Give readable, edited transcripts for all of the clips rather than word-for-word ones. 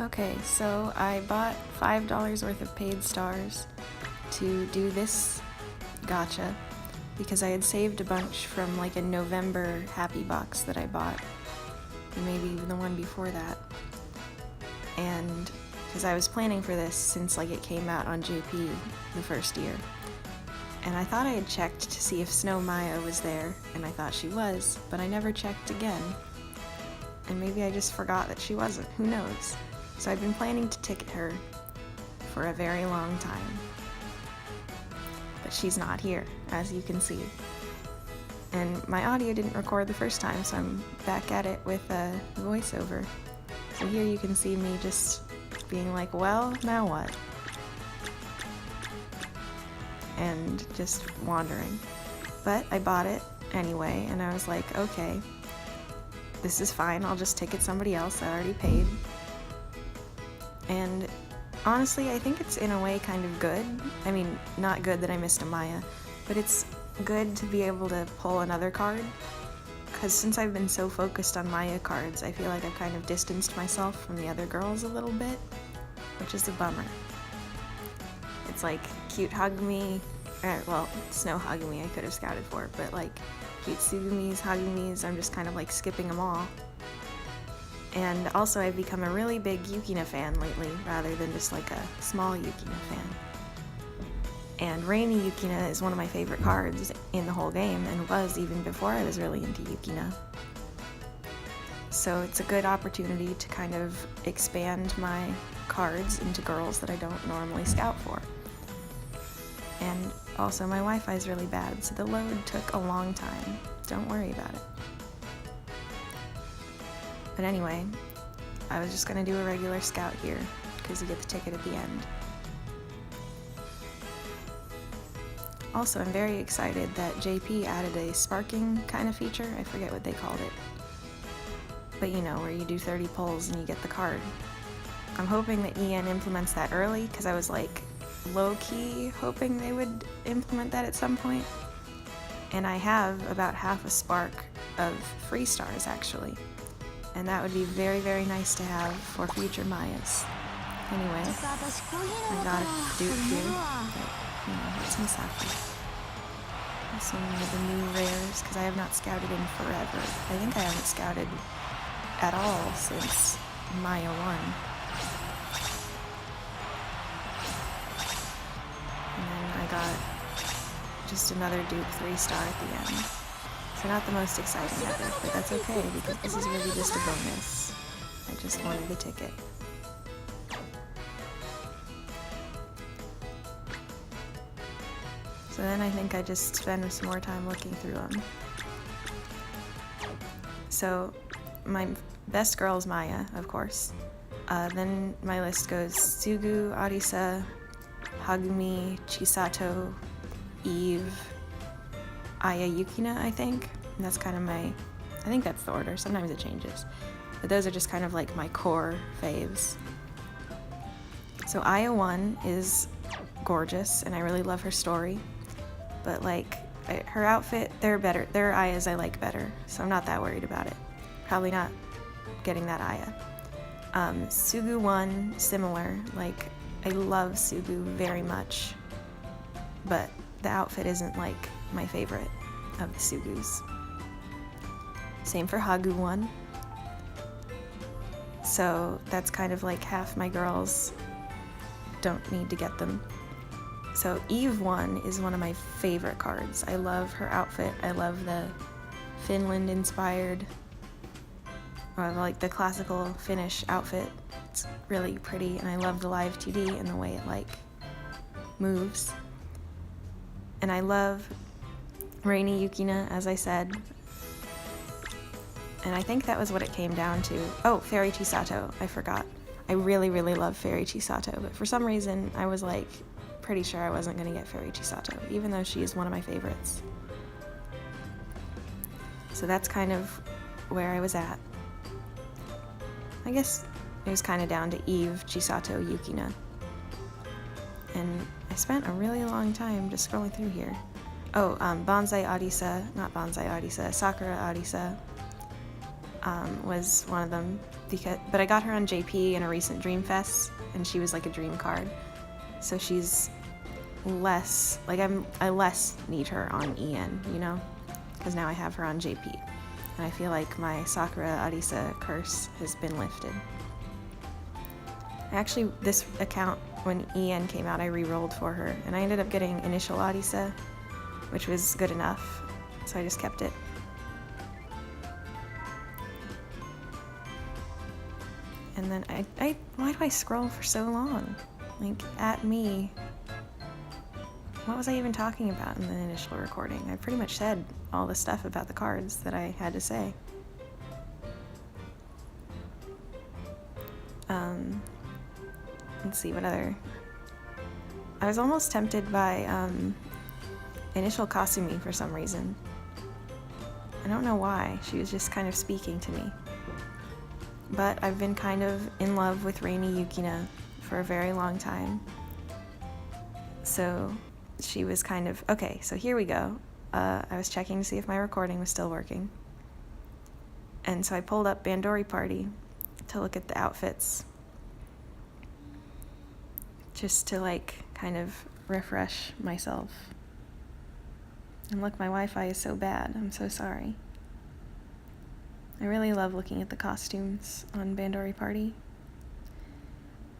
Okay, so I bought $5 worth of paid stars to do this gacha because I had saved a bunch from like a November happy box that I bought, and maybe even the one before that. And because I was planning for this since like it came out on JP the first year. And I thought I had checked to see if Snow Maya was there, and I thought she was, but I never checked again. And maybe I just forgot that she wasn't, who knows? So I've been planning to ticket her for a very long time. But she's not here, as you can see. And my audio didn't record the first time, so I'm back at it with a voiceover. So here you can see me just being like, well, now what? And just wandering. But I bought it anyway, and I was like, okay, this is fine, I'll just ticket somebody else, I already paid. And honestly, I think it's in a way kind of good. I mean, not good that I missed a Maya, but it's good to be able to pull another card. Because since I've been so focused on Maya cards, I feel like I've kind of distanced myself from the other girls a little bit, which is a bummer. It's like cute Hagumi, well, Snow Hagumi I could have scouted for, but like cute Tsugumis, Hagumis, I'm just kind of like skipping them all. And also I've become a really big Yukina fan lately, rather than just like a small Yukina fan. And Rainy Yukina is one of my favorite cards in the whole game, and was even before I was really into Yukina. So it's a good opportunity to kind of expand my cards into girls that I don't normally scout for. And also my Wi-Fi is really bad, so the load took a long time. Don't worry about it. But anyway, I was just gonna do a regular scout here, because you get the ticket at the end. Also, I'm very excited that JP added a sparking kind of feature. I forget what they called it. But you know, where you do 30 pulls and you get the card. I'm hoping that EN implements that early, because I was like low-key hoping they would implement that at some point. And I have about half a spark of free stars actually. And that would be very, very nice to have for future Mayas. Anyway, I got a dupe here, but, you know, it's Misaki. Some of the new rares, because I have not scouted in forever. I think I haven't scouted at all since Maya 1. And then I got just another dupe 3-star at the end. So not the most exciting ever, but that's okay, because this is really just a bonus. I just wanted the ticket. So then I think I just spend some more time looking through them. So my best girl is Maya, of course. Then my list goes Sugu, Arisa, Hagumi, Chisato, Eve, Aya Yukina, I think. And that's kind of I think that's the order. Sometimes it changes. But those are just kind of like my core faves. So Aya 1 is gorgeous, and I really love her story. But like, her outfit, there are Ayas I like better, so I'm not that worried about it. Probably not getting that Aya. Sugu 1, similar. Like, I love Sugu very much, but the outfit isn't like my favorite of the Sugus. Same for Hagu 1. So that's kind of like half my girls don't need to get them. So Eve 1 is one of my favorite cards. I love her outfit. I love the Finland-inspired, or like the classical Finnish outfit. It's really pretty, and I love the live 2D and the way it like moves. And I love Rainy Yukina, as I said. And I think that was what it came down to. Oh, Fairy Chisato, I forgot. I really, really love Fairy Chisato, but for some reason I was like pretty sure I wasn't going to get Fairy Chisato, even though she is one of my favorites. So that's kind of where I was at. I guess it was kind of down to Eve, Chisato, Yukina. And I spent a really long time just scrolling through here. Oh, Sakura Arisa, was one of them, but I got her on JP in a recent Dreamfest, and she was like a dream card. So she's less, like I less need her on EN, you know? Because now I have her on JP. And I feel like my Sakura Arisa curse has been lifted. Actually, this account, when EN came out, I re-rolled for her, and I ended up getting initial Arisa, which was good enough, so I just kept it. And then why do I scroll for so long? Like, at me. What was I even talking about in the initial recording? I pretty much said all the stuff about the cards that I had to say. Let's see, what other... I was almost tempted by initial Kasumi for some reason. I don't know why. She was just kind of speaking to me. But I've been kind of in love with Rainy Yukina for a very long time. So she was kind of... Okay, so here we go. I was checking to see if my recording was still working. And so I pulled up Bandori Party to look at the outfits. Just to, like, kind of refresh myself. And look, my Wi-Fi is so bad. I'm so sorry. I really love looking at the costumes on Bandori Party.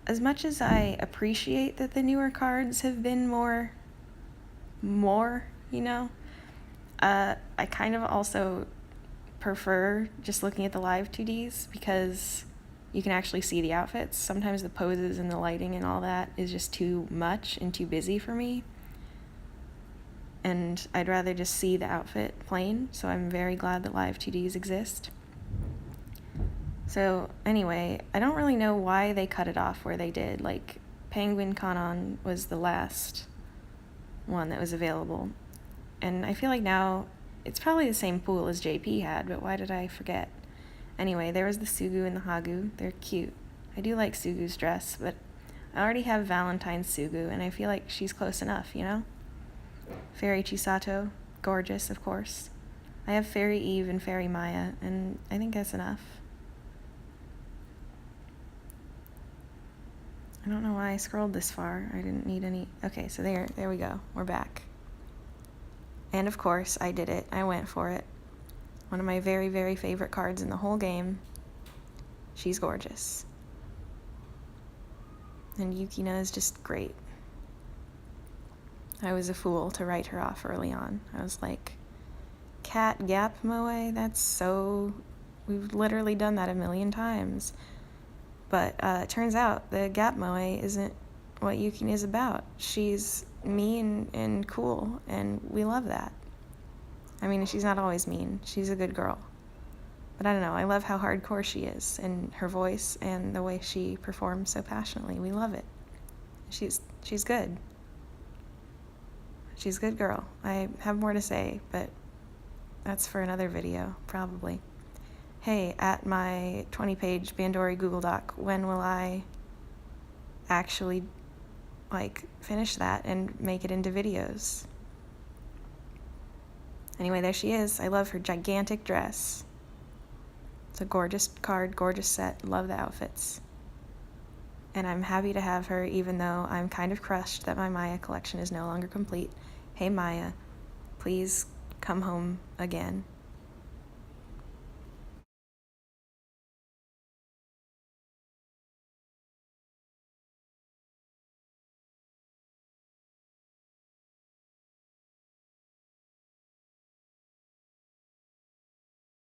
As much as I appreciate that the newer cards have been more, you know, I kind of also prefer just looking at the live 2Ds because you can actually see the outfits. Sometimes the poses and the lighting and all that is just too much and too busy for me. And I'd rather just see the outfit plain, so I'm very glad that live 2Ds exist. So anyway, I don't really know why they cut it off where they did. Like, Penguin Kanon was the last one that was available. And I feel like now it's probably the same pool as JP had, but why did I forget? Anyway, there was the Sugu and the Hagu. They're cute. I do like Sugu's dress, but I already have Valentine's Sugu, and I feel like she's close enough, you know? Fairy Chisato, gorgeous, of course. I have Fairy Eve and Fairy Maya, and I think that's enough. I don't know why I scrolled this far. I didn't need any... Okay, so there we go. We're back. And of course, I did it. I went for it. One of my very, very favorite cards in the whole game. She's gorgeous. And Yukina is just great. I was a fool to write her off early on. I was like, Cat Gap Moe? That's so... We've literally done that a million times. But it turns out the Gap Moe isn't what Yukina is about. She's mean and cool, and we love that. I mean, she's not always mean. She's a good girl. But I don't know, I love how hardcore she is, and her voice, and the way she performs so passionately. We love it. She's good. She's a good girl. I have more to say, but that's for another video, probably. Hey, at my 20-page Bandori Google Doc, when will I actually, like, finish that and make it into videos? Anyway, there she is. I love her gigantic dress. It's a gorgeous card, gorgeous set. Love the outfits. And I'm happy to have her, even though I'm kind of crushed that my Maya collection is no longer complete. Hey, Maya, please come home again.